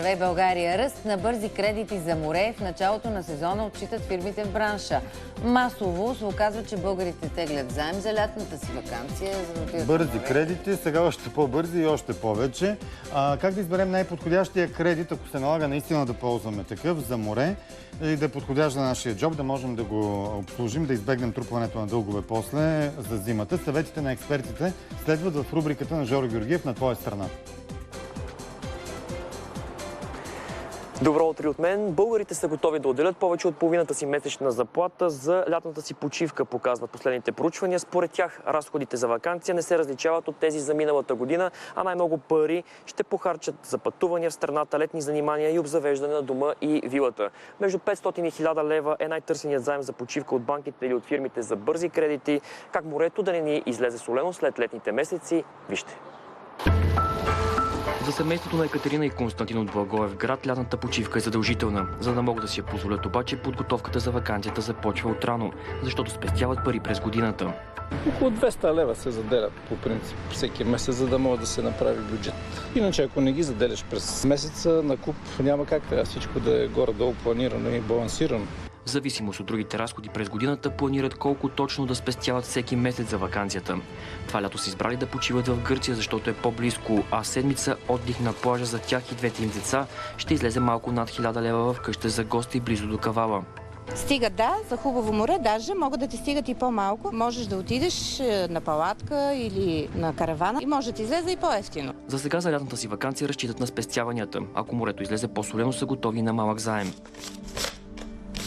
Здравей, България! Ръст на бързи кредити за море в началото на сезона отчитат фирмите в бранша. Масово се оказва, че българите теглят заем за лятната си ваканция. Бързи кредити, сега още по-бързи и още повече. Как да изберем най-подходящия кредит, ако се налага наистина да ползваме такъв за море и да е подходящ за нашия джоб, да можем да го обслужим, да избегнем трупването на дългове после за зимата? Съветите на експертите следват в рубриката на Жоро Георгиев "На твоя страна". Добро утро от мен. Българите са готови да отделят повече от половината си месечна заплата за лятната си почивка, показват последните проучвания. Според тях разходите за ваканция не се различават от тези за миналата година, а най-много пари ще похарчат за пътувания в страната, летни занимания и обзавеждане на дома и вилата. Между 500 и 1000 лева е най-търсеният заем за почивка от банките или от фирмите за бързи кредити. Как морето да не ни излезе солено след летните месеци? Вижте. За семейството на Екатерина и Константин от Благоевград лятната почивка е задължителна. За да могат да си я позволят обаче, подготовката за ваканцията започва отрано, защото спестяват пари през годината. Около 200 лева се заделят по принцип всеки месец, за да може да се направи бюджет. Иначе ако не ги заделяш през месеца, на куп няма как, трябва всичко да е горе-долу планирано и балансирано. В зависимост от другите разходи през годината планират колко точно да спестяват всеки месец за ваканцията. Това лято са избрали да почиват в Гърция, защото е по-близко, а седмица отдих на плажа за тях и двете им деца ще излезе малко над 1000 лева в къща за гости близо до Кавала. Стига, да, за хубаво море, даже могат да ти стигат и по-малко. Можеш да отидеш на палатка или на каравана и може да ти излезе и по-евтино. За сега за лятната си ваканция разчитат на спестяванията. Ако морето излезе по-солено, са готови на малък заем.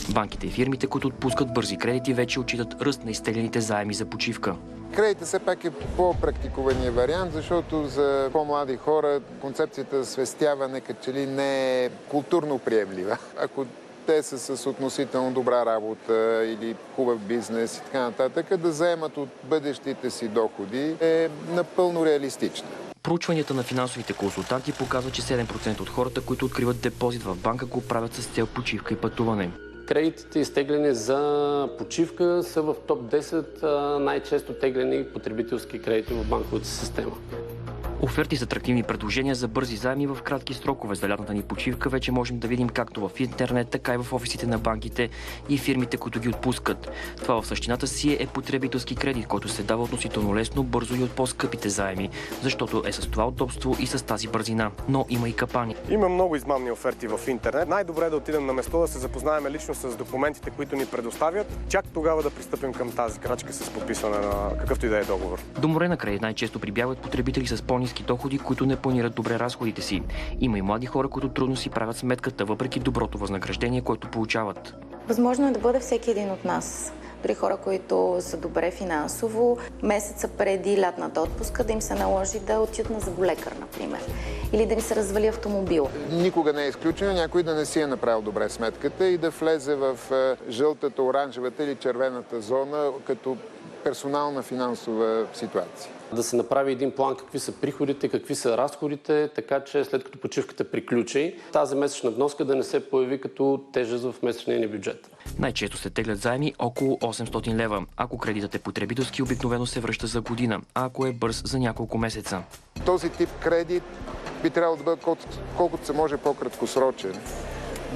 Банките и фирмите, които отпускат бързи кредити, вече отчитат ръст на изтеглените заеми за почивка. Кредитът все пак е по-практикувания вариант, защото за по-млади хора концепцията за свестяване като че ли не е културно приемлива. Ако те са с относително добра работа или хубав бизнес и така нататък, да заемат от бъдещите си доходи е напълно реалистично. Проучванията на финансовите консултанти показват, че 7% от хората, които откриват депозит в банка, го правят с цел почивка и пътуване. Кредитите, изтеглени за почивка, са в топ 10 най-често теглени потребителски кредити в банковата система. Оферти с атрактивни предложения за бързи заеми в кратки срокове за лятната ни почивка вече можем да видим както в интернет, така и в офисите на банките и фирмите, които ги отпускат. Това в същината си е потребителски кредит, който се дава относително лесно, бързо и от по-скъпите заеми, защото е с това удобство и с тази бързина. Но има и капани. Има много измамни оферти в интернет. Най-добре е да отидем на место, да се запознаем лично с документите, които ни предоставят. Чак тогава да пристъпим към тази крачка с подписване на какъвто и да е договор. До морена кредит най-често прибягват потребители с по-ниски доходи, които не планират добре разходите си. Има и млади хора, които трудно си правят сметката, въпреки доброто възнаграждение, което получават. Възможно е да бъде всеки един от нас. При хора, които са добре финансово, месеца преди лятната отпуска да им се наложи да отидат на зъболекар, например. Или да им се развали автомобил. Никога не е изключено някой да не си е направил добре сметката и да влезе в жълтата, оранжевата или червената зона като персонална финансова ситуация. Да се направи един план какви са приходите, какви са разходите, така че след като почивката приключи, тази месечна вноска да не се появи като тежест в месечния ни бюджет. Най-често се теглят заеми около 800 лева. Ако кредитът е потребителски, обикновено се връща за година, а ако е бърз, за няколко месеца. Този тип кредит би трябвало да бъде колкото се може по-краткосрочен.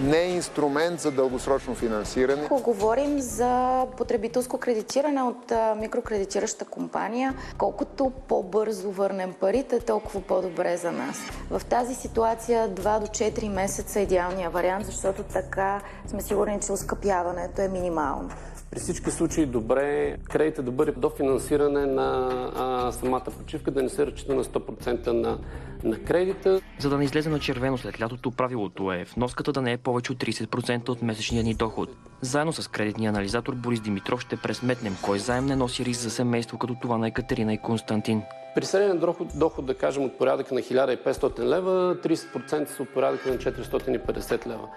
Не е инструмент за дългосрочно финансиране. Ако говорим за потребителско кредитиране от микрокредитираща компания, колкото по-бързо върнем парите, толкова по-добре за нас. В тази ситуация 2 до 4 месеца е идеалният вариант, защото така сме сигурни, че оскъпяването е минимално. При всички случаи добре кредитът да бъде до финансиране на самата почивка, да не се разчита на 100% на кредита. За да не излезе на червено след лятото, правилото е вноската да не е повече от 30% от месечния ни доход. Заедно с кредитния анализатор Борис Димитров ще пресметнем кой заем не носи риск за семейство като това на Екатерина и Константин. При среден доход, да кажем, от порядъка на 1500 лева, 30% са от порядъка на 450 лева.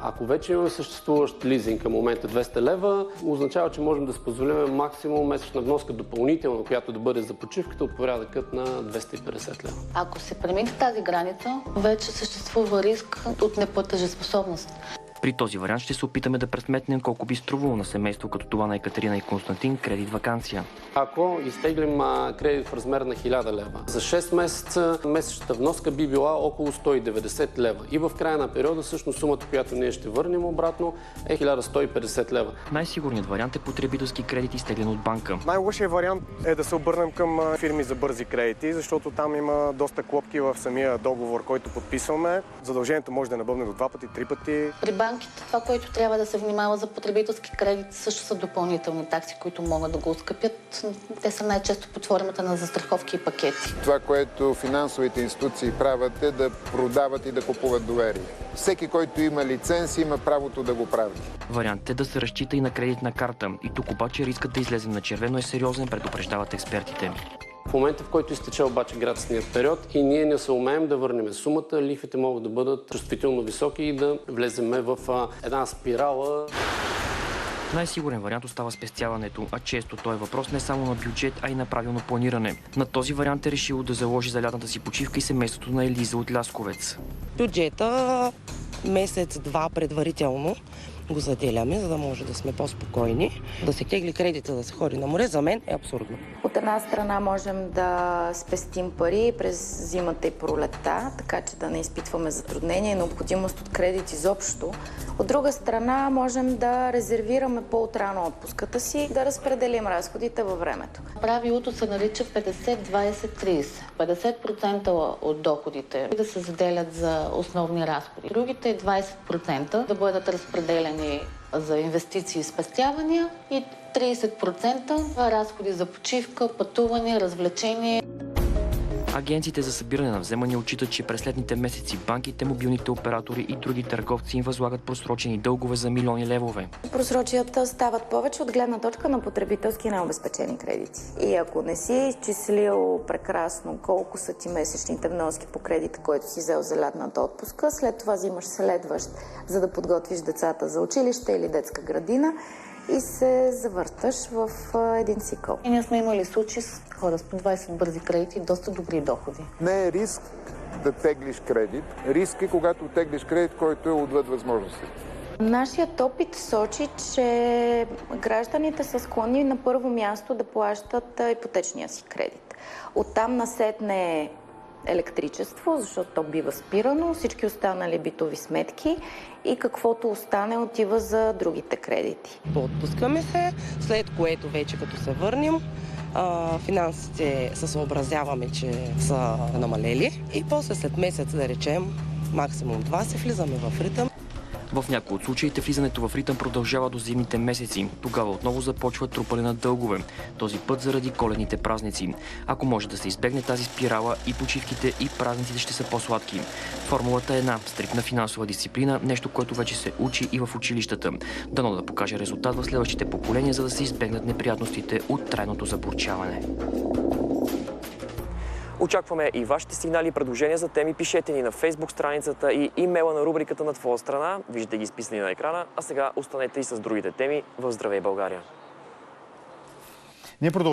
Ако вече имаме съществуващ лизинг към момента 200 лева, означава, че можем да си позволим максимум месечна вноска допълнително, която да бъде за почивката от порядъкът на 250 лева. Ако се премине тази граница, вече съществува риск от неплатежеспособност. При този вариант ще се опитаме да пресметнем колко би струвало на семейство като това на Екатерина и Константин кредит ваканция. Ако изтеглим кредит в размер на 1000 лева, за 6 месеца месечната вноска би била около 190 лева. И в края на периода всъщност сумата, която ние ще върнем обратно, е 1150 лева. Най-сигурният вариант е потребителски кредит, изтеглен от банка. Най-лошият вариант е да се обърнем към фирми за бързи кредити, защото там има доста клопки в самия договор, който подписваме. Задължението може да набъбне до 2 пъти, 3 пъти. При банките това, което трябва да се внимава за потребителски кредит, също са допълнителни такси, които могат да го оскъпят. Те са най-често под формата на застраховки и пакети. Това, което финансовите институции правят, е да продават и да купуват доверие. Всеки, който има лиценз, има правото да го прави. Вариантът е да се разчита и на кредитна карта. И тук обаче рискът да излезем на червено е сериозен, предупреждават експертите. В момента, в който изтече обаче гратисният период и ние не се умеем да върнем сумата, лихвите могат да бъдат чувствително високи и да влезем в една спирала. Най-сигурен вариант остава спестяването, а често той е въпрос не само на бюджет, а и на правилно планиране. На този вариант е решило да заложи за лятната си почивка и семейството на Елиза от Лясковец. Бюджета месец-два предварително го заделяме, за да може да сме по-спокойни. Да се тегли кредита, да се ходи на море, за мен е абсурдно. От една страна можем да спестим пари през зимата и пролетта, така че да не изпитваме затруднения и необходимост от кредит изобщо. От друга страна можем да резервираме по-отрано отпуската си, да разпределим разходите във времето. Правилото се нарича 50-20-30. 50% от доходите да се заделят за основни разходи. Другите 20% да бъдат разпределени за инвестиции и спестявания и 30% разходи за почивка, пътуване, развлечение. Агенциите за събиране на вземания отчитат, че през следните месеци банките, мобилните оператори и други търговци им възлагат просрочени дългове за милиони левове. Просрочията стават повече от гледна точка на потребителски необезпечени кредити. И ако не си изчислил прекрасно колко са ти месечните вноски по кредита, който си взел за лятната отпуска, след това взимаш следващ, за да подготвиш децата за училище или детска градина, и се завърташ в един цикъл. И ние сме имали случаи с хора с по 20 бързи кредити и доста добри доходи. Не е риск да теглиш кредит. Риск е, когато теглиш кредит, който е отвъд възможностите. Нашият опит сочи, че гражданите са склонни на първо място да плащат ипотечния си кредит. Оттам насетне електричество, защото то бива спирано, всички останали битови сметки и каквото остане отива за другите кредити. Отпускаме се, след което вече като се върнем, финансите се съобразяваме, че са намалели и после след месец, да речем, максимум 2 се влизаме в ритъм. В някои от случаите влизането в ритъм продължава до зимните месеци. Тогава отново започва трупане на дългове. Този път заради коледните празници. Ако може да се избегне тази спирала, и почивките, и празниците ще са по-сладки. Формулата е една – стриктна финансова дисциплина, нещо, което вече се учи и в училищата. Дано да покаже резултат в следващите поколения, за да се избегнат неприятностите от трайното забурчаване. Очакваме и вашите сигнали и предложения за теми. Пишете ни на Facebook страницата и имейла на рубриката На твоя страна. Виждате ги изписани на екрана. А сега останете и с другите теми в Здравей България.